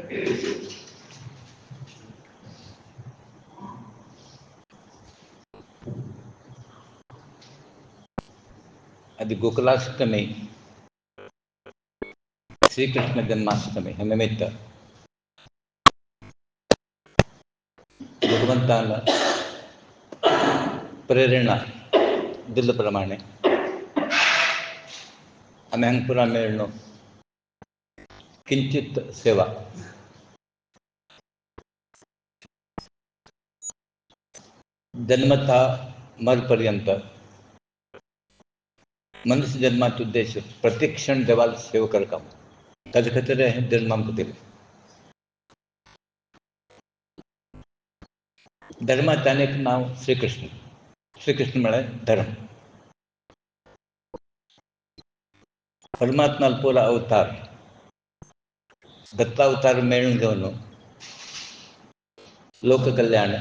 ಅದು ಗೋಕುಲಾಷ್ಟಮಿ, ಶ್ರೀಕೃಷ್ಣ ಜನ್ಮಾಷ್ಟಮಿ हे निमित्त भगवंताला प्रेरणा दिल्याप्रमाणे आम्ही अंकुरा मेळणो किंचित सेवा जन्मतः मरपर्यंत मनुष्य जन्माचा उद्देश प्रत्येक क्षण देवाला सेवा करता ताजे खातीर हे जन्माक दिले. धर्माचं अनेक नाव श्रीकृष्ण. श्रीकृष्ण म्हळ्यार धर्म. परमात्मा पुरा अवतार दत्तावतार मेळून घेवन लोककल्याण,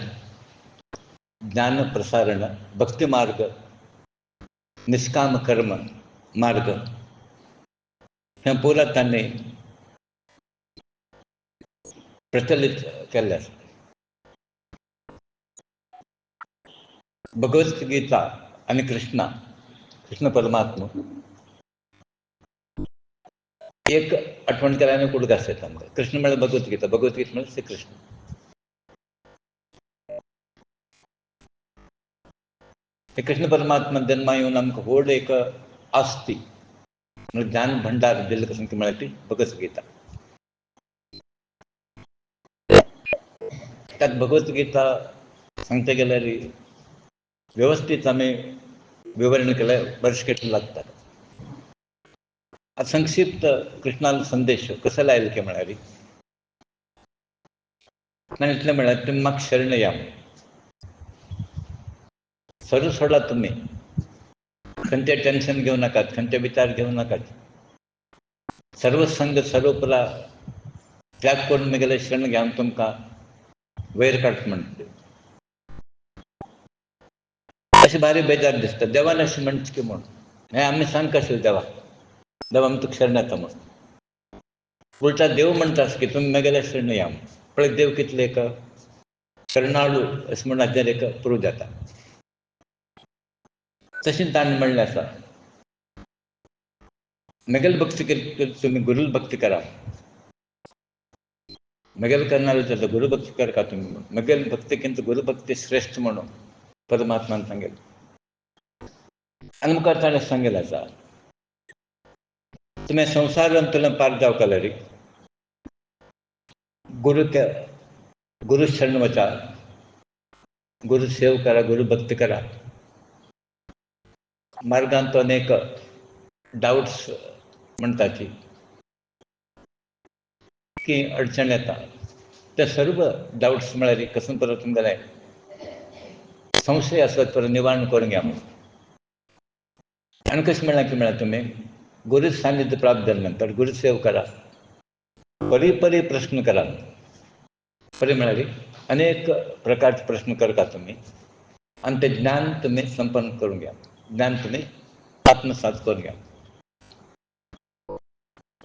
ज्ञान प्रसारण, भक्ती मार्ग, निष्काम कर्म मार्ग हे पुरा तांणी प्रचलित केल्ले आसा. भगवद्गीता आणि कृष्ण परमात्मा एक आठवण केल्याने कुठं आसता आमकां. कृष्ण म्हळ्यार भगवद्गीता, भगवद्गीता म्हळ्यार श्री कृष्ण. हे कृष्ण परमात्मा जन्मा येवन आमकां व्हड एक आस्ती म्हणजे ज्ञान भंडार दिल्ले कशें म्हळ्यार ती भगवद्गीता. त्यात भगवद्गीता सांगता गेल्यार व्यवस्थित आमी विवरण केल्यार वर्ष कितले लागतात. संक्षिप्त कृष्णाला संदेश कसो लायलो की म्हळ्यार ताणें इतलें म्हळ्यार तुमी म्हाका शरण या, सर्व सोडा तुमी, खंयचें टेन्शन घेवं नाकात, खंयचे विचार घेवं नाकात, सर्व संग सर्व पुरा त्याग करून म्हगेलें शरण घेवन तुमकां वयर काडटा म्हणटा. अशें भारी बेजार दिसता. देवान अशें म्हणटा की म्हूण हें आमी सांग कशें देवा आमी तुका शरण येता म्हूण. उलटा देव म्हणटा की तुमी म्हगेलें शरण या म्हूण. पळय देव कितलें एक शरणाळू अशें म्हूण हाजेर एक प्रूव जाता. तशें ताणें म्हणलें आसा म्हगेली भक्ती तुमी गुरू भक्ती करा, म्हगेलें करनार जाल्यार गुरू भक्ती करता तुमी. म्हगेली भक्ती किंत गुरू भक्ती श्रेश्ठ म्हणून परमात्मान सांगलें. आनी मुखार ताणें सांगलें आसा तुमी संवसारांतल्यान पार जावंक जाल्यार गुरू शरण वचा, गुरू सेव करा, गुरू भक्ती करा. मार्गांत अनेक डाउट्स म्हणटाची की अडचण येता. ते सर्व डाउट्स म्हळ्यार कसं परत तुमगेले संशय आसत परत निवारण करून घ्या म्हणून. आनी कशें म्हणलें की म्हळ्यार तुमी गुरू सान्निध्य प्राप्त जाले नंतर गुरू सेव करा, परी प्रश्न करा. परी म्हळ्यार अनेक प्रकारचे प्रश्न करता तुमी आनी ते ज्ञान तुमी संपन्न करून घ्या, ज्ञान तुमी आत्मसात करून घ्या.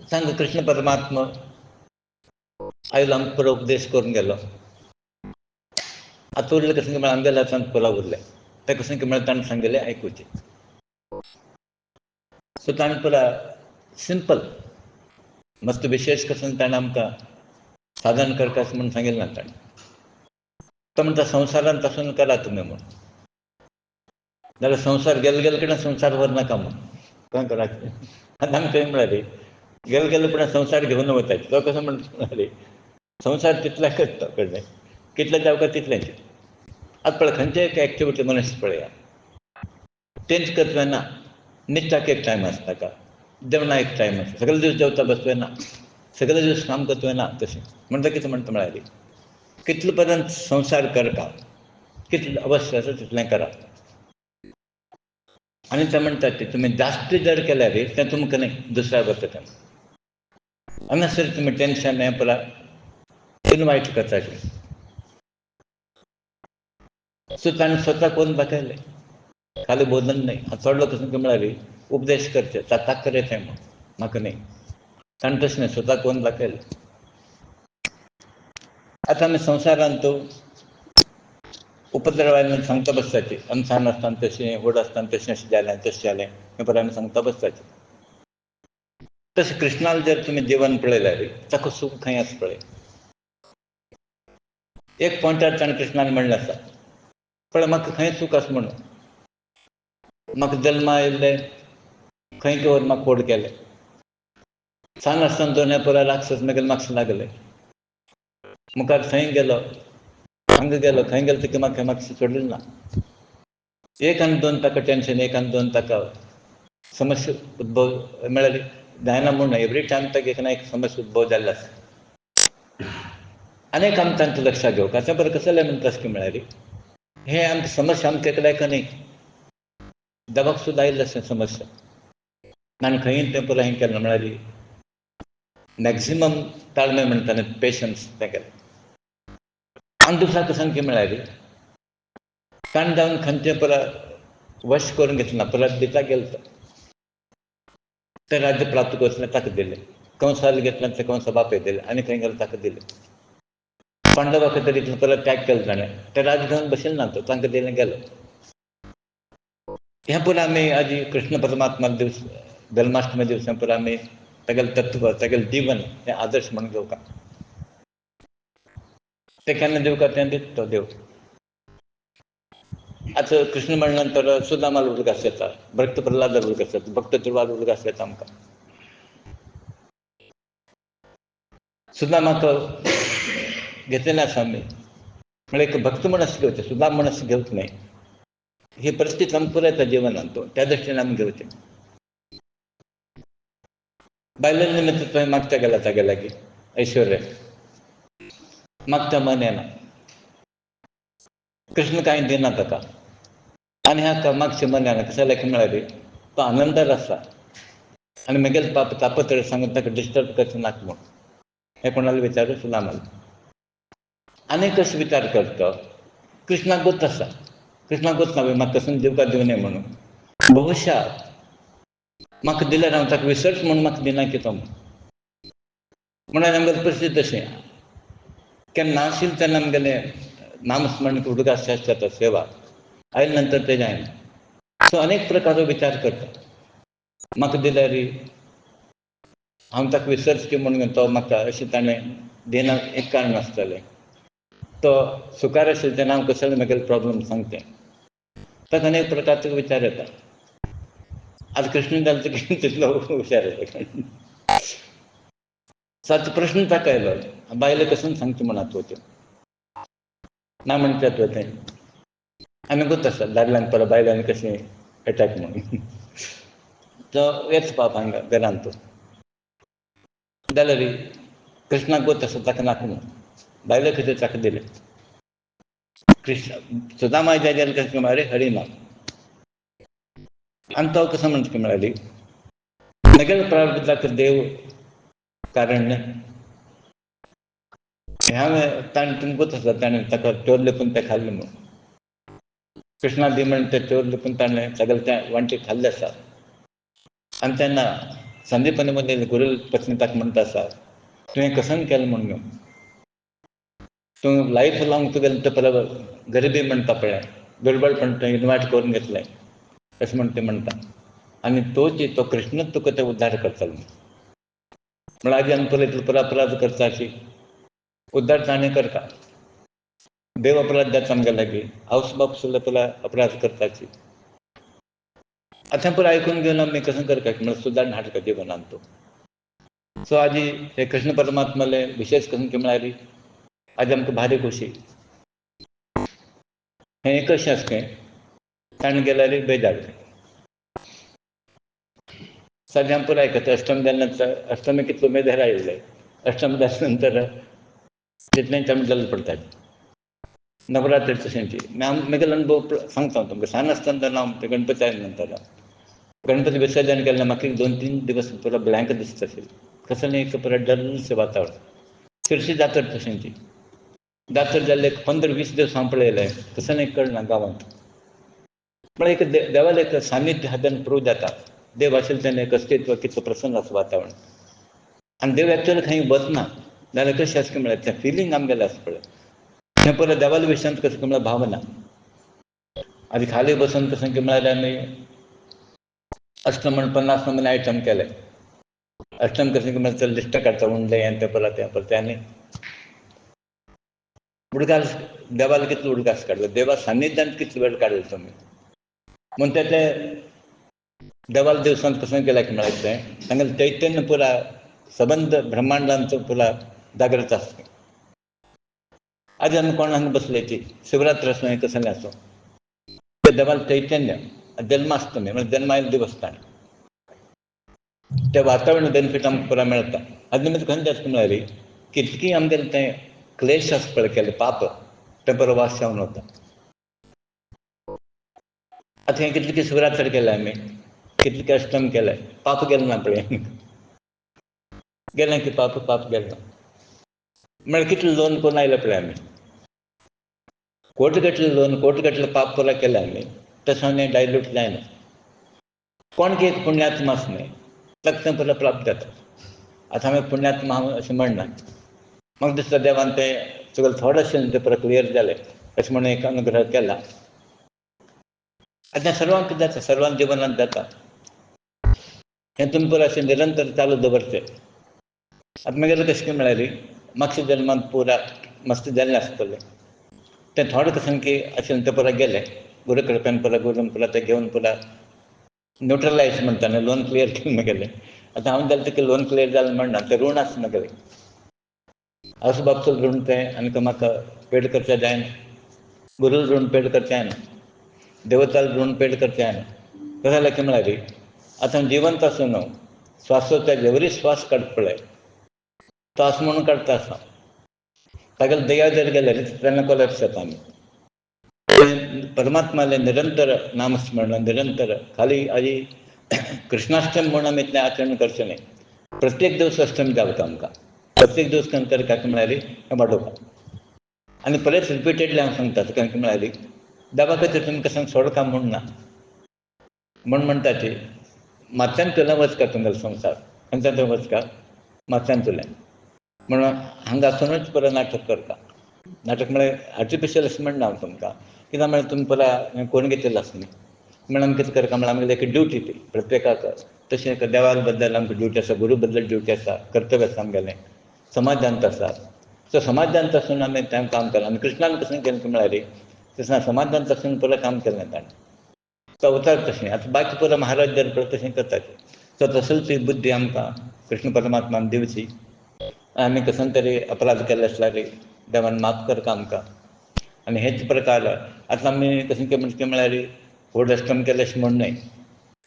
सांग कृष्ण परमात्मा आयलो आमकां पुरो उपदेश करून गेलो. आतां उरलें कशें म्हळ्यार आमगेल्या हातांत पुरो उरलें. तें कशें की म्हळ्यार ताणें सांगलेलें आयकुचें. सो ताणें पुरा सिंपल मस्त विशेष कशें ताणें आमकां साधन करता अशें म्हूण सांगिल्लें ना. ताणें तो म्हणटा संवसारांत आसून करा तुमी म्हूण. जाल्यार संवसार गेले कडेन संवसार व्हरनाका म्हूण खंय करात. आतां आमी थंय म्हळ्यार गेले पुणें संवसार घेवन वता. तो कसो म्हणटा संवसार तितल्याकच तो कळ्ळें, कितलें जावका तितलेंच. आतां पळय खंयचे एक एक्टिविटी मनीस पळया तेंच करतना ना. न्हिदपाक एक टायम आसता ताका, जेवणाक एक टायम आसता, सगळे दीस जेवता बसवे ना, सगळे दीस काम करतवे ना. तशें म्हणटा कितें म्हणटा म्हळ्यार कितले पर्यंत संवसार करता, कितलें अवश्य आसा तितलें करा. आनी ते म्हणटात ते तुमी जास्त जर केल्यार तें तुमकां न्ही दुसऱ्या बद्दल तें हांगासर तुमी टेन्शन हें पुरा इनवायट करताचे. सो ताणें स्वता करून दाखयलें, खाली बोधन न्ही. चोडलो कसो म्हळ्यार उपदेश करचे ताका करे तें म्हाका न्ही. ताणें तशें न्ही स्वता करून दाखयलें. आता आमी संवसारांत तो उपद्रवायला सांगता बसताची अमसान आसतना तशें व्हड आसतना तशें अशें जालें तशें जालें हें पळय आमी सांगता बसताची. तशें कृष्णाल जर तुमी जिवन पळयल्यार ताका सूख खंय आसा पळय. एक पॉयंटार ताणें कृष्णान म्हणलें आसा पळय म्हाका खंय सूख आसा म्हणून. म्हाका जल्मा येयल्लें खंय के व्हरून म्हाका व्हड केलें. ल्हान आसतना दोन परां राक्षस मागीर म्हाका लागले. मुखार थंय गेलो हांगा गेलो खंय गेलो तिका म्हाका सोडिल्लो ना. एक आनी दोन ताका टेन्शन एक आनी दोन ताका समस्या उद्भव म्हळ्यार जायना म्हूण एवरी टायम ताका एक ना एक समस्या उद्भव जाल्लो आसा. आनीक आमी तांचें लक्षात घेवप आतां बरें कसो जालें म्हणटा तशें म्हळ्यार हें आमकां समस्या आमकां एकल्याक न्ही देवाक सुद्दां आयिल्लें आसा समस्या. ताणें खंय तें पळय हें केलें म्हळ्यार मॅक्झिमम ताळमेळ म्हणटा न्ही पेशन्स तें केलें. आनी दुसऱ्याक सांगचें म्हळ्यार ताणें जावन खंयचें परां वश करून घेतलें ना परत दिता गेलो तो. तें राज्य प्राप्त करचें ताका दिलें. कंसाल घेतलें तें कंसा बापय दिलें आनी खंय गेलो ताका दिलें. पांडवा खातीर इतलो परत त्याग केलो ताणें तें राज्य घेवन बशिल्लो ना तो तांकां दिलें गेलो. हें पळय आमी हाजी कृष्ण परमात्मा दीस जल्माष्टमी दिवसा पळय आमी तेगेलें तत्व तेगेलें जिवन हें आदर्श म्हणून घेवता. तें केन्ना दिवता तें दिता तो देव. आतां कृष्ण म्हणले नंतर सुदामाल उदकास येता भक्त प्रल्हादार उदकास येता भक्त ध्रुवार उदकास येता आमकां. सुदामाक घेतलेलें आसा आमी म्हळ्यार एक भक्त म्हूण अशें घेवचें सुदाम म्हूण अशें घेवचें न्हय. ही परिस्थिती आमकां पुराय येता जिवनांत त्या दृश्टीन आमी घेवचें. बायले निमित्त थंय मागता गेला तागे लागीं ऐश्वर्य मागता मन येना. कृष्ण कांय दिना ताका आनी ह्या मागचें मन येना कशें जालें म्हळ्यार तो आनंदार आसा आनी म्हगेलें पाप तापत्र सांगून ताका डिस्टर्ब करचें नाका म्हूण. हें कोणालें विचारूं सुदामाल. आनीक कशें विचार करता तो कृष्णाक गोत आसा कृष्णाक गोत ना म्हाका कसून दिवका दिवं म्हणून. बहुशा म्हाका दिल्यार हांव ताका विसरचें म्हणून म्हाका दिना की तो म्हणून आमगेली परिस्थिती तशें. केन्ना नाशिल्लें तेन्ना आमगेलें नामस्मरण उदकास जाता सेवा आयले नंतर तें जायना. सो अनेक प्रकाराचो विचार करता म्हाका दिल्यार हांव ताका विसरचें म्हणून तो म्हाका अशें ताणें दिना एक कारण आसतलें. तो सुखार आशिल्लो तेन्ना हांव कशें म्हगेले प्रॉब्लम सांगचें ताका अनेक प्रकारचो विचार येता. आतां कृष्ण जालो की तितलो हुशार जाता. सो आतां प्रश्न ताका आयलो बायलेक कसून सांगचें म्हूण आतां ना म्हणटात थंय आनी गोत आसा दादल्यांक परत बायलांक कशें एटॅक म्हणून. तो हेच पाप हांगा घरांत जाल्यार कृष्णाक गोत आसा ताका नाका म्हणून बायले खातीर ताका दिलें. कृष्ण सुदामा जाग्यार कशें म्हळ्यार हरिनाम आनी तो कसो म्हणटा म्हळ्यार म्हगेले प्रारब्धाक देव कारण न्हय. हांवें ताणें तुमकां गोत आसा ताणें ताका चोर लेपून तें खाल्लें म्हणून. कृष्णा दी म्हणटा तें चोर लेपून ताणें सगळें तें वाटेक खाल्लें आसा. आनी तेन्ना संदीपानी मदीं गुरू पत्नी ताका म्हणटा आसा तुवें कसन केलें म्हणून तूं लायफ लाँग तुगेलें तें परत गरिबी म्हणटा पळय गडबडपण थंय इनवायट करून घेतलें अशें म्हूण तें म्हणटा. आनी तोच तो कृष्णच तुका तें उद्धार करतलो म्हळ्यार आजी आमी पळयतलो अपराध करता अशी उद्धार ताणें करता. देव अपराध जाता आमगे लागीं आवस बापूस सुद्दां पळय अपराध करताची. आतां पळय आयकून घेवन आमी कशें करता म्हळ्यार सुदारणां हाडटा जिवनांत तो. सो आजी हे कृष्ण परमात्माले विशेश करून म्हळ्यार आजी आमकां भारी खोशी. हें एक अशें आसा खंय ताणें गेल्यार बेजार. सद्यां पुरो आयकता अष्टमी जेन्ना अष्टमी कितलो उमेदीर आयिल्ले अष्टमी जाले नंतर तितलेंच आमी डल पडटात. नवरात्री तशेंची म्हगेलो अनुभव सांगता हांव तुमकां ल्हान आसतना तेन्ना हांव गणपती आयले नंतर गणपती विसर्जन केन्ना म्हाका एक 2-3 दिवस पुरो ब्लँक दिसता आशिल्लो. कसो न्ही एक पुरो डलशें वातावरण चडशी जात्रा तशेंची. जात्रा जाल्ले एक 15-20 दीस हांव पळयले कसो न्ही कळना गांवांत. म्हळ्यार एक देवालें एक सान्निध्य आहा तेन्ना प्रूव जाता. देव आशिल्लो तेन्ना एक अस्तित्व कितलो प्रसन्न आसा वातावरण आनी देव एक्चुअली खंय वचना जाल्यार कशें आसता म्हळ्यार तें फिलींग आमगेलें आसता पळय तें परत देवाल्या विशयांत कशें म्हळ्यार भावना. आदी खाली बसून कशें म्हळ्यार आमी अष्टमण 50 नमुने आयटम केले. अष्टम कशें म्हळ्यार ते लिस्ट काडटा उणलें हें तें परत आनी उडकास देवाला कितलो उडकास काडलो, देवा सान्निध्यान कितलो वेळ काडलो तुमी. म्हूण तें देवाल्या दिवसांत कशें केलें म्हळ्यार तें तांगेलें चैतन्य पुरा सबंद ब्रह्मांडांचो पुरा जागृत आसता. आज आमी कोण हांगा बसल्याची शिवरात्र आसूं हें कसलें आसूं तें देवालें चैतन्य जन्माष्टमी म्हळ्यार जल्मा आयले दिवस ताण तें वातावरण बेनिफीट आमकां पुरा मेळटा. हाजे निमित्त खंयच आसता म्हळ्यार कितकी आमगेलें तें क्लेश आसता पळय केलें पाप तें बरो वास जावन वता. आतां हें कितलें शिवरात्र केलें आमी, कितलें अष्टम केलें, पाप गेलें ना पळय. गेलें की पाप गेलें ना. म्हळ्यार कितलें लोन करून आयले पळय आमी. कोटगटले लोन कोटगटले पाप पुरा केले आमी तसो हें डायल्यूट जायना. कोण एक पुण्यात्मा आसा न्हय ताका तें पुरो प्राप्त जाता. आतां आमी पुण्यात्मा अशें म्हणना. म्हाका दिसता देवान तें सगळें थोडेशें तें पुरो क्लियर जालें अशें म्हणून एक अनुग्रह केला. आतां सर्वांक जाता, सर्वांक जिवनांत जाता. हें तुमी पुरो अशें निरंतर चालू दवरचें. आतां म्हगेलें कशें म्हळ्यार मागच्या जल्मांत पुरा मस्त जाल्लें आसतलें. तें थोडें कशें की अशें तें पुरो गेलें गुरू कृपेन पुरो तें घेवन पुरो न्यूट्रलायज म्हणटा न्हय लोन क्लियर केलें म्हगेलें. आतां हांव जालें तें लोन क्लियर जालें म्हणना तें रूण आसा म्हगेलें. आजूबाजूचो ऋण तें आनीक म्हाका पेड करचें जायना. गुरू ऋण पेड करचें जायना. देवतालें ऋण पेड करचें जायना. कशें जालें की म्हळ्यार आतां जिवंत आसूं न्हय स्वासाचो जेवरी स्वास काडटा पळय तो आसा म्हणून काडटा आसा. तागेले दया जर गेल्यार तेन्ना कोलॅप्स जाता आमी. परमात्मालें निरंतर नामस्मरण निरंतर खाली आजी कृष्णाष्टमी म्हणून आमी इतलें आचरण करचें न्हय. प्रत्येक दिवस अष्टमी जावता आमकां. प्रत्येक दिवस खंय तरी काय म्हळ्यार हें वाडोवपाक. आनी परत रिपिटेडली हांव सांगता तुका म्हळ्यार देवा खातीर तुमकां सांग सोडता म्हूण ना. म्हूण म्हणटा ती माथ्यान तुलें वचका तुगेलो संवसार खंयच्यान थंय वचका माथ्यान तुलें. म्हणून हांगा आसुनूच पुरो नाटक करता. नाटक म्हळ्यार आर्टिफिशियल अशें म्हणना हांव तुमकां कित्याक म्हळ्यार तुमी पुरो हें करून घेतिल्लें आसा न्हय. म्हणून आमी कितें करता म्हळ्यार आमगेली एक ड्युटी ती प्रत्येकाक तशें देवा बद्दल आमकां ड्युटी आसा, गुरू बद्दल ड्युटी आसा, कर्तव्य आसा आमगेलें. समाजांत आसा. सो समाजांत आसून आमी तें काम केलां आनी कृष्णान कशें केलें म्हळ्यार कृष्णा समाजांत आसून पुरो काम केलें ताणें. तो अवतार तशें आतां बाकी पुरो महाराज जर पळय तशें करता. सो तसलीच ही बुद्धी आमकां कृष्ण परमात्मान दिवची. आमी कशें तरी अपराध केले आसल्यार देवान माफ करता आमकां. आनी हेच प्रकार आतां आमी कशें म्हळ्यार व्हड अष्टम केलें अशें म्हूण न्हय.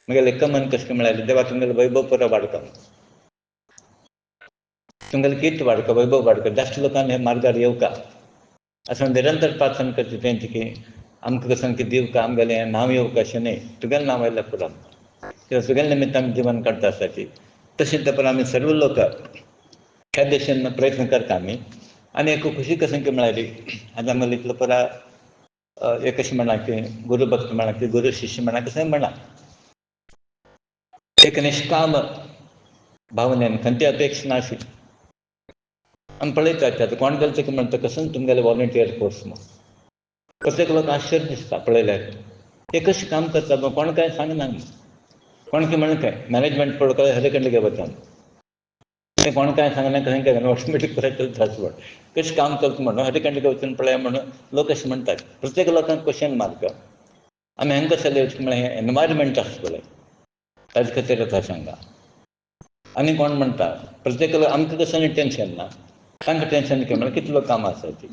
म्हगेलें एक मन कशें म्हळ्यार देवा तुमगेलो वैभव पुरो वाडटा. तुमगेलें कीर्त वाडका, वैभव वाडका, जास्त लोकांक ह्या मार्गार येवका अशें निरंतर प्रार्थना करची तेंची की आमकां कशें की दिवका आमगेलें नांव येवका अशें न्हय. तुगेलें नांव आयल्यार पुरो कित्याक तुगेले निमित्त आमी जिवन काडटा आसताची. तशेंच तेंपरा आमी सर्व लोक ह्या दिशेन प्रयत्न करता आमी. आनी एक खुशी कशें की म्हळ्यार आतां आमगेलो इतलो पुरो एक अशें म्हणा की गुरू भक्त म्हणा की गुरू शिश्य म्हणा कशेंय म्हणा एक निश्काम भावनेन खंयची अपेक्षा नाशी. आमी पळयता आतां कोण गेलो तेका म्हणटा कशें तुमगेलें वॉलंटियर कोर्स म्हूण. प्रत्येक लोक आश्चर्य दिसता पळयल्यार हे कशें काम करता कोण कांय सांगना. कोण कितें म्हणलें काय मॅनेजमेंट पळोवपाक हरे कंडे घे वचून तें कोण कांय सांगना कशें केलें ऑटोमॅटीक पुरो चलता पूण कशें काम चलता म्हणून हरे कंडे वचून पळया म्हणून लोक अशें म्हणटात. प्रत्येक लोकांक क्वेश्चन मार्क आमी हांकां कशें येवचें म्हळ्यार हें एनवायरमेंट आसता पळय ताजे खातीर येता सांगा. आनी कोण म्हणटा प्रत्येक लोक आमकां कशें टेंशन ना तांकां टेंशन की म्हळ्यार कितलो काम आसा ती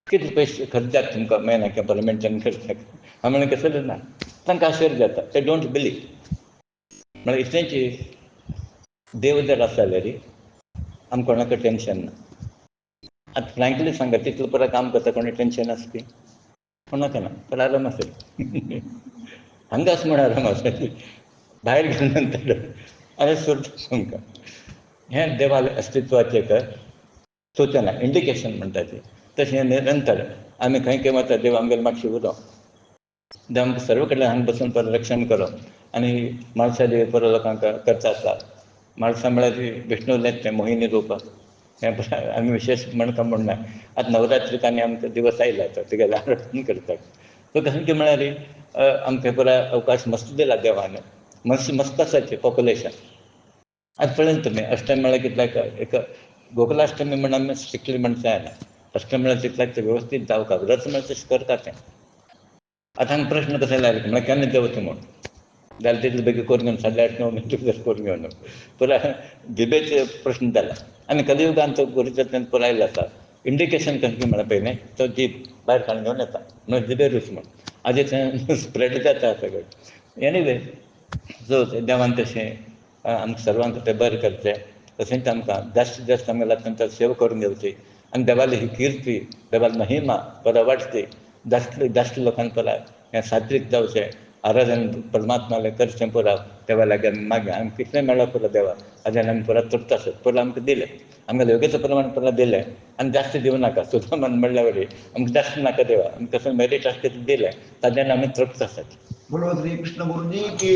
कितले पयशे खर्च जाता तुमकां म्हयन्याक गव्हर्मेंटान करपाक. हांव म्हणलें कसलें ना तांकां आश्चर्य जाता ते डोंट बिलीव. म्हळ्यार इतलेंची देव जर आसा जाल्यार आमकां कोणाक टेंशन ना. आतां फ्रँकली सांगात तितलो पुरो काम करता कोणी टेंशन आसा की कोणाक ना पुरो आराम आसा. हांगा आसा म्हूण आराम आसा भायर गेले नंतर आनी सुरता तुमकां. हें देवाल्या अस्तित्वाचें एक सूचना इंडिकेशन म्हणटा ती. तशें निरंतर आमी खंय वता देव आमगेलें मातशें उरो देव आमकां सर्व कडल्यान हांगा बसून परत रक्षण करप आनी म्हाळसा देवी पुरो लोकांक करता आसा. म्हाळसा म्हळ्यार विष्णू तें मोहिनी रूप आम्ही विशेष म्हणटा म्हणना आतां नवरात्रीक आनी आमकां दिवस आयला तो तुगेले आराधन करतात तो कशें की म्हळ्यार आमकां पुरा अवकाश मस्त दिला देवान मस्त आसाचे पॉप्युलेशन आतां पळयन तुमी अष्टमी म्हळ्यार कितल्याक एक गोकुलाष्टमी म्हण आमी स्ट्रिक्टली म्हणटा जायना अष्टमी म्हळ्यार तितल्याक ते वेवस्थीत जावपाक व्रत म्हळ्यार तशें करता तें आतां हांगा प्रश्न कसो लायला म्हळ्यार केन्ना देंवता म्हूण जाल्यार तितले बेगीन करून घेवन 8:30-9 मिनटां करून घेवन पुरा जिबेचे प्रश्न जाला आनी कलियुगांत तो गुरुचत्यान पुरायल्लो आसा इंडिकेशन कशें म्हळ्यार पयलें तो जीब भायर काडून घेवन येता म्हणून जिबेरूच म्हूण आदी थंय स्प्रेड जाता सगळें एनीवे जो देवान तशें आमकां सर्वांक तें बरें करचें तशेंच आमकां जास्तीत जास्त आमकां लागता सेवा करून घेवची आनी देवाली ही किर्ती देवाली महिमा बरो वाडची जास्त लोकांक पुरा हें सात्वीक जावचें आराधन परमात्मालें करचें पुरा देवा लागीं आमी मागया आमकां कितलें मेळ्ळां पुरो देवा हाजेर आमी पुरा तृप्त आसात पुरो आमकां दिलें आमकां योग्यते प्रमाण पुरो दिलें आनी जास्त दिवं नाका सुद्दां म्हणल्या वरी आमकां जास्त नाका देवा आमकां कसं मेरीट आसा तितलें दिलें ताजेर आमी तृप्त आसात बोलो श्री कृष्ण गुरुजी की